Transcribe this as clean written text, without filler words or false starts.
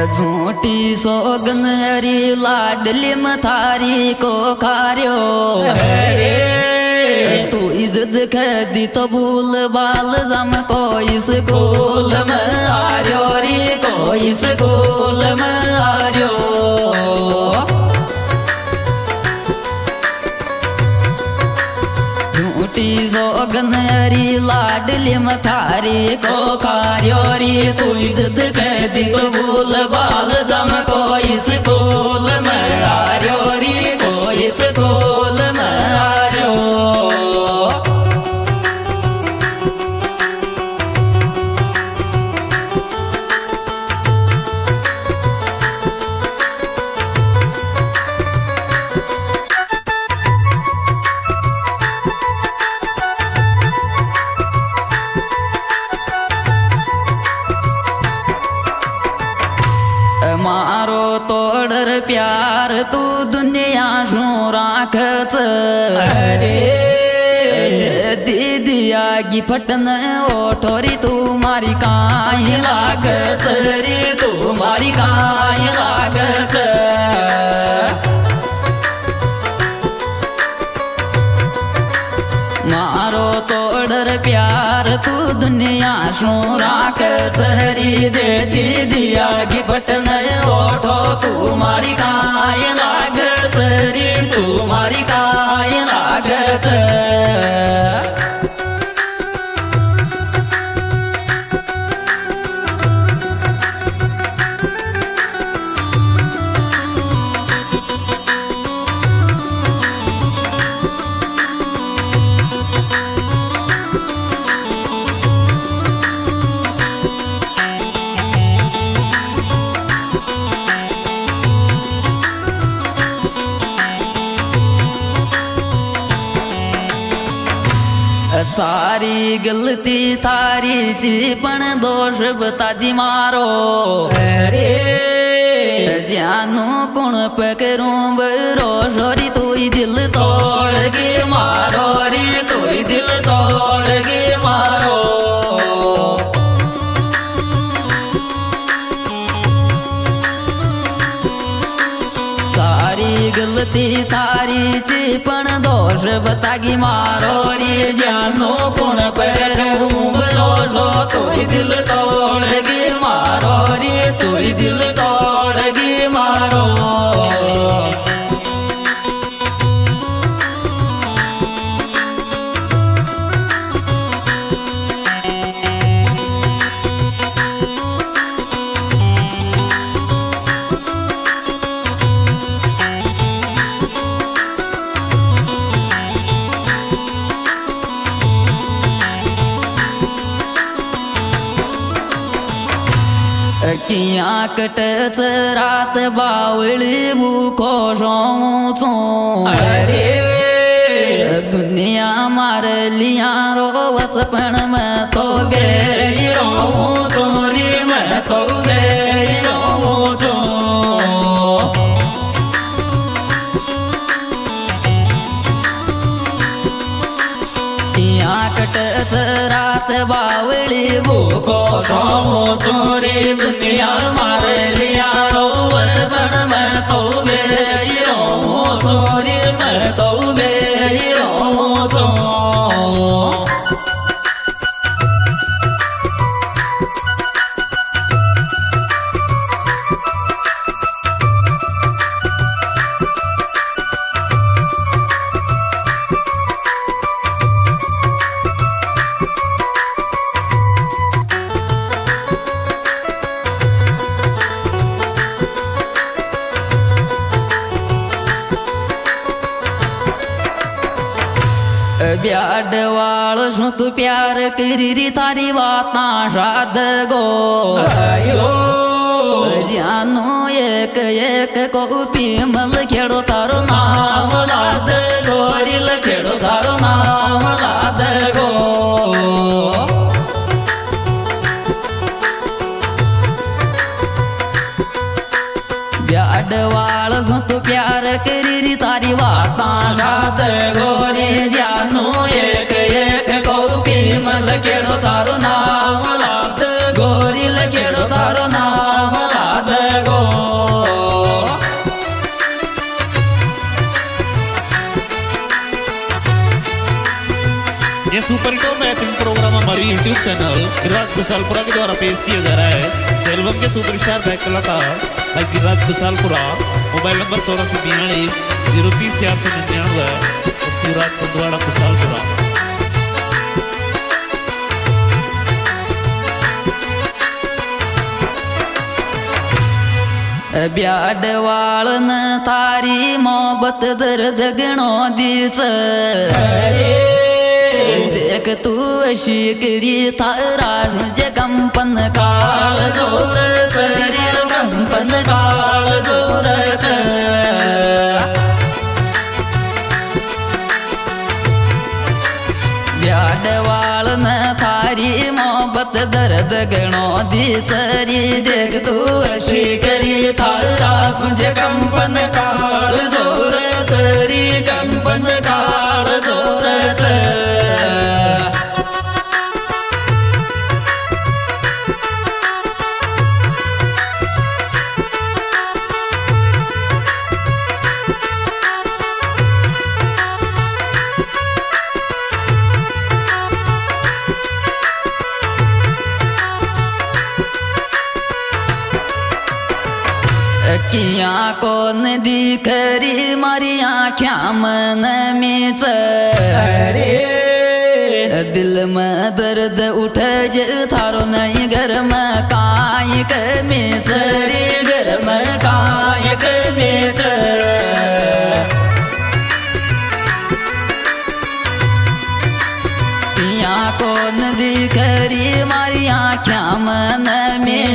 झूठी सोगन हरी लाडली मथारी को खारियो तू इज्जत खदी तो भूल बाल जम को इस गोल में आर्यो री को इस गोल में आर्यो झूठी सोगन हरी लाडली मथारी को खारियो री तू इज्जत खदी तो भूल बाल जम को इस गोल में आर्यो री को इस गोल में आर्यो मारो तोडर प्यार तू दुनिया शू राखच दीदिया गी फटन ओठोरी तू मारी काय लागच रे तू मारी काय लागच मारो तोडर प्यार तू दुनिया शू राखच री देती दिया गी बटन ओठो तू मारी काय लागच री तू मारी काय लागच सारी गलती थारी ची पण दोष बता दी मारो जानू कुण पकरूं बरो री तू दिल तोड़ गे मारो रे तू दिल तोड़ गे मारो सारी गलती थारी ची पण दोष बतागी मारो रे जानो कुण पकरूं भरोसो तू दिल तोड़ गे मारो रे तू दिल तोड़ गे मारो किया कटच रात बावली भूखो रोचो दुनिया मार लिया रोवस पण मैं तो बेरी रोचो रे मैं तो बेरी रोचो कटच रात बावली भूखो सोचो रे दुनिया मार लिया रोवस पण मैं तो बेरी रोचो रे मैं तो बेरी रोचो ब्याडवाल शू तू प्यार करी थारी बात शाद गो जानू एक एक को पीमल खेड़ो थारो नाम लाद गोरिल खेड़ो थारो नाम लाद गो ब्याडवाल शू तू प्यार करी थारी बात शाद गोरी जानू एक एक को पीमल खेड़ो थारो नाम लाद गोरिल खेड़ो थारो नाम लाद यूट्यूब चैनल गिरिराज खुशालपुरा के द्वारा पेश किया जा रहा है। एल्बम के सुपरस्टार बैक कलाकार भाई गिरिराज खुशालपुरा। Mobile number 8442-030-499 Shivraj Chandwada Khushalpura. ब्याडवाळन तारी मोहब्बत दर्द गणो दीच देख तू अशी करी तारा जे कंपन काळ जोर शरीर कंपन काळ जोर ब्याडवाळन थारी मोहब्बत दर्द गणो दिसरी देख तू अशी करी थारा सुझे कंपन काळ जोर चरी कंपन काळ जोर किया कौन दिखरी मारी आँख्या मन में दिल में दर्द उठ जे थारो नहीं घर में कायक में चरी घर में कायक में किया कौन दिखरी मारी आँख्या मन में